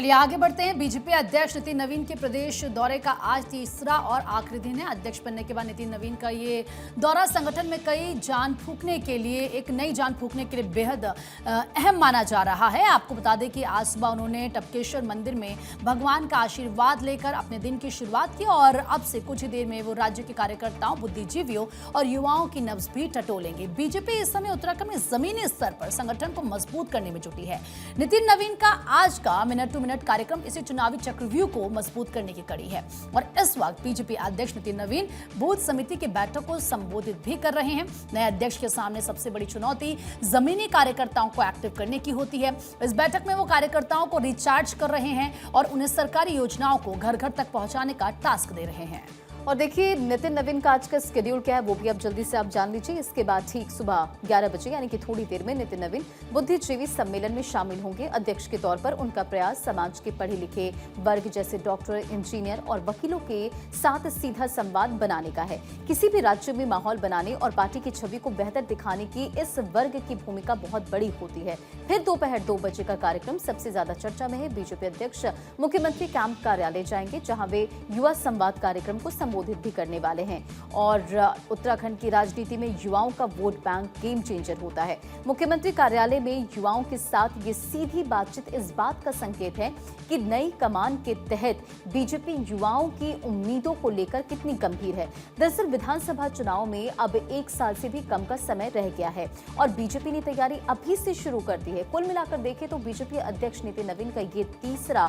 चलिए आगे बढ़ते हैं। बीजेपी अध्यक्ष नितिन नवीन के प्रदेश दौरे का आज तीसरा और आखिरी दिन है। अध्यक्ष बनने के बाद नितिन नवीन का ये दौरा संगठन में कई जान फूंकने के लिए, एक नई जान फूंकने के लिए बेहद अहम माना जा रहा है। आपको बता दें कि आज सुबह उन्होंने टपकेश्वर मंदिर में भगवान का आशीर्वाद लेकर अपने दिन की शुरुआत की और अब से कुछ ही देर में वो राज्य के कार्यकर्ताओं, बुद्धिजीवियों और युवाओं की नब्ज भी टटोलेंगे। बीजेपी इस समय उत्तराखंड में जमीनी स्तर पर संगठन को मजबूत करने में जुटी है। नितिन नवीन का आज का मिनट टू मिनट कार्यक्रम इसी चुनावी चक्रव्यूह को मजबूत करने की कड़ी है और इस वक्त बीजेपी अध्यक्ष नितिन नवीन बूथ समिति की बैठक को संबोधित भी कर रहे हैं। नए अध्यक्ष के सामने सबसे बड़ी चुनौती जमीनी कार्यकर्ताओं को एक्टिव करने की होती है। इस बैठक में वो कार्यकर्ताओं को रिचार्ज कर रहे हैं और उन्हें सरकारी योजनाओं को घर घर तक पहुंचाने का टास्क दे रहे हैं। और देखिए नितिन नवीन का आज का शेड्यूल क्या है वो भी अब जल्दी से आप जान लीजिए। इसके बाद ठीक सुबह 11 बजे यानी कि थोड़ी देर में नितिन नवीन बुद्धिजीवी सम्मेलन में शामिल होंगे। अध्यक्ष के तौर पर उनका प्रयास समाज के पढ़े लिखे वर्ग जैसे डॉक्टर, इंजीनियर और वकीलों के साथ सीधा संवाद बनाने का है। किसी भी राज्य में माहौल बनाने और पार्टी की छवि को बेहतर दिखाने की इस वर्ग की भूमिका बहुत बड़ी होती है। फिर दोपहर 2 बजे का कार्यक्रम सबसे ज्यादा चर्चा में है। बीजेपी अध्यक्ष मुख्यमंत्री कैंप कार्यालय जाएंगे जहां वे युवा संवाद कार्यक्रम को संबोधित भी करने वाले हैं। और उत्तराखंड की राजनीति में युवाओं का वोट बैंक गेम चेंजर होता है। मुख्यमंत्री कार्यालय में युवाओं के साथ ये सीधी बातचीत इस बात का संकेत है कि नई कमान के तहत बीजेपी युवाओं की उम्मीदों को लेकर कितनी गंभीर है। दरअसल विधानसभा चुनाव में अब 1 साल से भी कम का समय रह गया है और बीजेपी ने तैयारी अभी से शुरू कर दी है। कुल मिलाकर देखें तो बीजेपी अध्यक्ष नितिन नवीन का ये तीसरा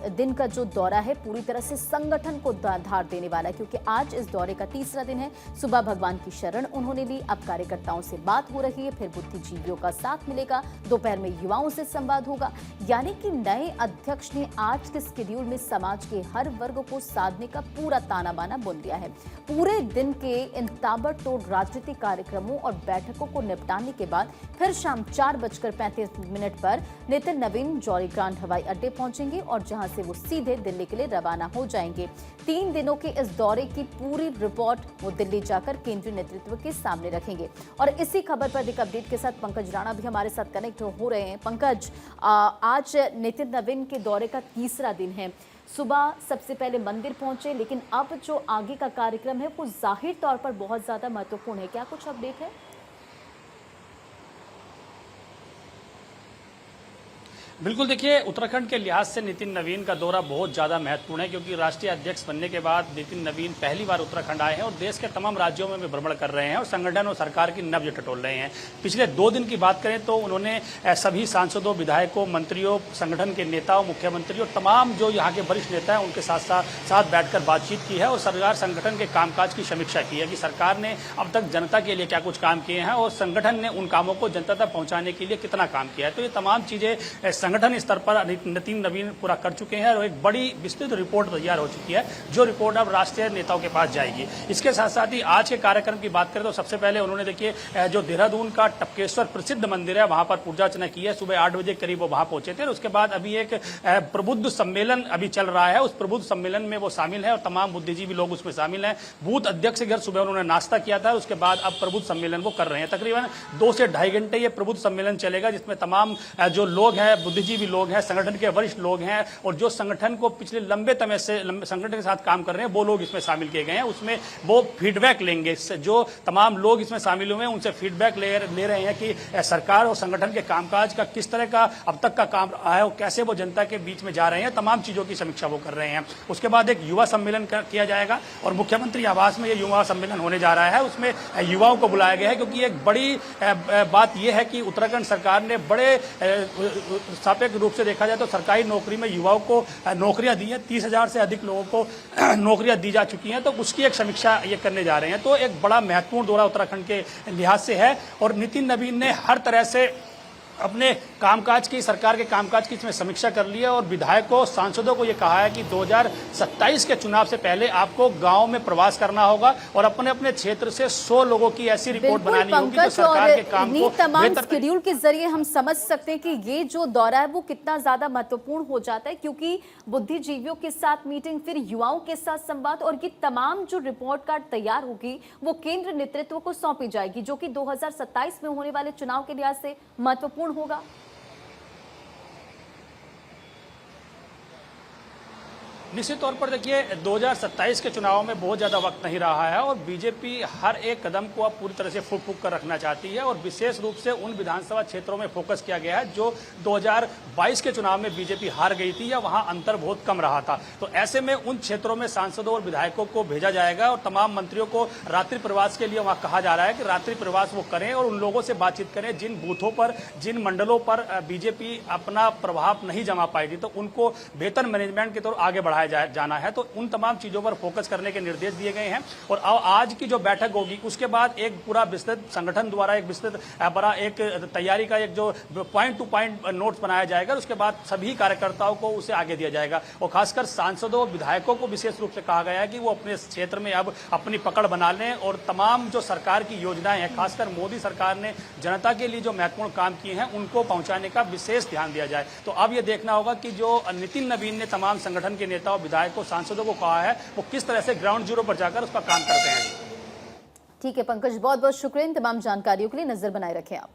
दिन का जो दौरा है पूरी तरह से संगठन को धार देने वाला है, क्योंकि आज इस दौरे का तीसरा दिन है। सुबह भगवान की शरण उन्होंने ली, अब कार्यकर्ताओं से बात हो रही है, फिर बुद्धिजीवियों का साथ मिलेगा, दोपहर में युवाओं से संवाद होगा। यानी कि नए अध्यक्ष ने आज के शेड्यूल में समाज के हर वर्ग को साधने का पूरा ताना बाना बुन दिया है। पूरे दिन के इन ताबड़तोड़ राजनीतिक कार्यक्रमों और बैठकों को निपटाने के बाद फिर शाम 4:35 पर नितिन नवीन जौलीग्रांट हवाई अड्डे पहुंचेंगे और जहां से वो सीधे दिल्ली के लिए रवाना हो जाएंगे। 3 दिनों के इस दौरे की पूरी रिपोर्ट वो दिल्ली जाकर केंद्रीय नेतृत्व के सामने रखेंगे। और इसी खबर पर एक अपडेट के साथ पंकज राणा भी हमारे साथ कनेक्ट हो रहे हैं। पंकज, आज नितिन नवीन के दौरे का तीसरा दिन है। सुबह सबसे पहले मंदिर पहुंचे, लेकिन अब जो आगे का कार्यक्रम है वो जाहिर तौर पर बहुत ज्यादा महत्वपूर्ण है। क्या कुछ अपडेट है? बिल्कुल, देखिए उत्तराखंड के लिहाज से नितिन नवीन का दौरा बहुत ज़्यादा महत्वपूर्ण है, क्योंकि राष्ट्रीय अध्यक्ष बनने के बाद नितिन नवीन पहली बार उत्तराखंड आए हैं और देश के तमाम राज्यों में भी भ्रमण कर रहे हैं और संगठन और सरकार की नब्ज टटोल रहे हैं। पिछले 2 दिन की बात करें तो उन्होंने सभी सांसदों, विधायकों, मंत्रियों, संगठन के नेताओं, मुख्यमंत्री और तमाम जो यहाँ के वरिष्ठ नेता हैं उनके साथ बैठकर बातचीत की है और सरकार संगठन के कामकाज की समीक्षा की है कि सरकार ने अब तक जनता के लिए क्या कुछ काम किए हैं और संगठन ने उन कामों को जनता तक पहुँचाने के लिए कितना काम किया है। तो ये तमाम चीज़ें संगठन स्तर पर नितिन नवीन पूरा कर चुके हैं और एक बड़ी विस्तृत रिपोर्ट तैयार हो चुकी है, जो रिपोर्ट अब राष्ट्रीय नेताओं के पास जाएगी। इसके साथ साथ ही आज के कार्यक्रम की बात करें तो सबसे पहले उन्होंने देखिए जो देहरादून का टपकेश्वर प्रसिद्ध मंदिर है वहां पर पूजा अर्चना की है। सुबह 8 बजे करीब वो वहां पहुंचे थे और उसके बाद अभी एक प्रबुद्ध सम्मेलन अभी चल रहा है। उस प्रबुद्ध सम्मेलन में वो शामिल है और तमाम बुद्धिजीवी लोग उसमें शामिल हैं। बूथ अध्यक्ष के घर सुबह उन्होंने नाश्ता किया था, उसके बाद अब प्रबुद्ध सम्मेलन वो कर रहे हैं। तकरीबन 2 से 2.5 घंटे ये प्रबुद्ध सम्मेलन चलेगा, जिसमें तमाम जो लोग हैं, बुद्धिजीवी लोग हैं, संगठन के वरिष्ठ लोग हैं और जो संगठन को पिछले लंबे समय से संगठन के साथ काम कर रहे हैं वो लोग इसमें शामिल किए गए हैं। उसमें वो फीडबैक लेंगे, जो तमाम लोग इसमें शामिल हुए हैं उनसे फीडबैक ले रहे हैं कि सरकार और संगठन के कामकाज का किस तरह का अब तक का काम रहा है और कैसे वो जनता के बीच में जा रहे हैं। तमाम चीजों की समीक्षा वो कर रहे हैं। उसके बाद एक युवा सम्मेलन किया जाएगा और मुख्यमंत्री आवास में ये युवा सम्मेलन होने जा रहा है। उसमें युवाओं को बुलाया गया है, क्योंकि एक बड़ी बात यह है कि उत्तराखंड सरकार ने बड़े सापेक्ष रूप से देखा जाए तो सरकारी नौकरी में युवाओं को नौकरियां दी हैं। 30,000 से अधिक लोगों को नौकरियां दी जा चुकी हैं, तो उसकी एक समीक्षा ये करने जा रहे हैं। तो एक बड़ा महत्वपूर्ण दौरा उत्तराखंड के लिहाज से है और नितिन नवीन ने हर तरह से अपने कामकाज की, सरकार के कामकाज की इसमें समीक्षा कर ली है और विधायकों, सांसदों को ये कहा है कि 2027 के चुनाव से पहले आपको गांव में प्रवास करना होगा और अपने अपने क्षेत्र से 100 लोगों की ऐसी रिपोर्ट बनानी होगी जो सरकार के काम को तमाम शेड्यूल के जरिए हम समझ सकते हैं कि ये जो दौरा है वो कितना ज्यादा महत्वपूर्ण हो जाता है, क्योंकि बुद्धिजीवियों के साथ मीटिंग, फिर युवाओं के साथ संवाद और ये तमाम जो रिपोर्ट कार्ड तैयार होगी वो केंद्र नेतृत्व को सौंपी जाएगी, जो कि 2027 में होने वाले चुनाव के लिहाज से महत्वपूर्ण होगा। निश्चित तौर पर देखिए 2027 के चुनाव में बहुत ज़्यादा वक्त नहीं रहा है और बीजेपी हर एक कदम को अब पूरी तरह से फूक फूक कर रखना चाहती है और विशेष रूप से उन विधानसभा क्षेत्रों में फोकस किया गया है जो 2022 के चुनाव में बीजेपी हार गई थी या वहां अंतर बहुत कम रहा था। तो ऐसे में उन क्षेत्रों में सांसदों और विधायकों को भेजा जाएगा और तमाम मंत्रियों को रात्रि प्रवास के लिए वहां कहा जा रहा है कि रात्रि प्रवास वो करें और उन लोगों से बातचीत करें जिन बूथों पर, जिन मंडलों पर बीजेपी अपना प्रभाव नहीं जमा पाई थी, तो उनको बेहतर मैनेजमेंट की तरफ आगे बढ़ाया जाना है। तो उन तमाम चीजों पर फोकस करने के निर्देश दिए गए हैं और आज की जो बैठक होगी उसके बाद एक पूरा विस्तृत संगठन द्वारा एक विस्तृत बड़ा एक तैयारी का एक जो पॉइंट टू पॉइंट नोट्स बनाया जाएगा। उसके बाद सभी कार्यकर्ताओं को उसे आगे दिया जाएगा और खासकर सांसदों विधायकों को विशेष रूप से कहा गया है कि वो अपने क्षेत्र में अब अपनी पकड़ बना लें और तमाम जो सरकार की योजनाएं हैं, खासकर मोदी सरकार ने जनता के लिए जो महत्वपूर्ण काम किए हैं उनको पहुंचाने का विशेष ध्यान दिया जाए। तो अब ये देखना होगा कि जो नितिन नवीन ने तमाम संगठन के नेताओं, विधायकों, सांसदों को कहा है वो किस तरह से ग्राउंड जीरो पर जाकर उसका काम करते हैं। ठीक है पंकज, बहुत बहुत शुक्रिया इन तमाम जानकारियों के लिए। नजर बनाए रखें आप।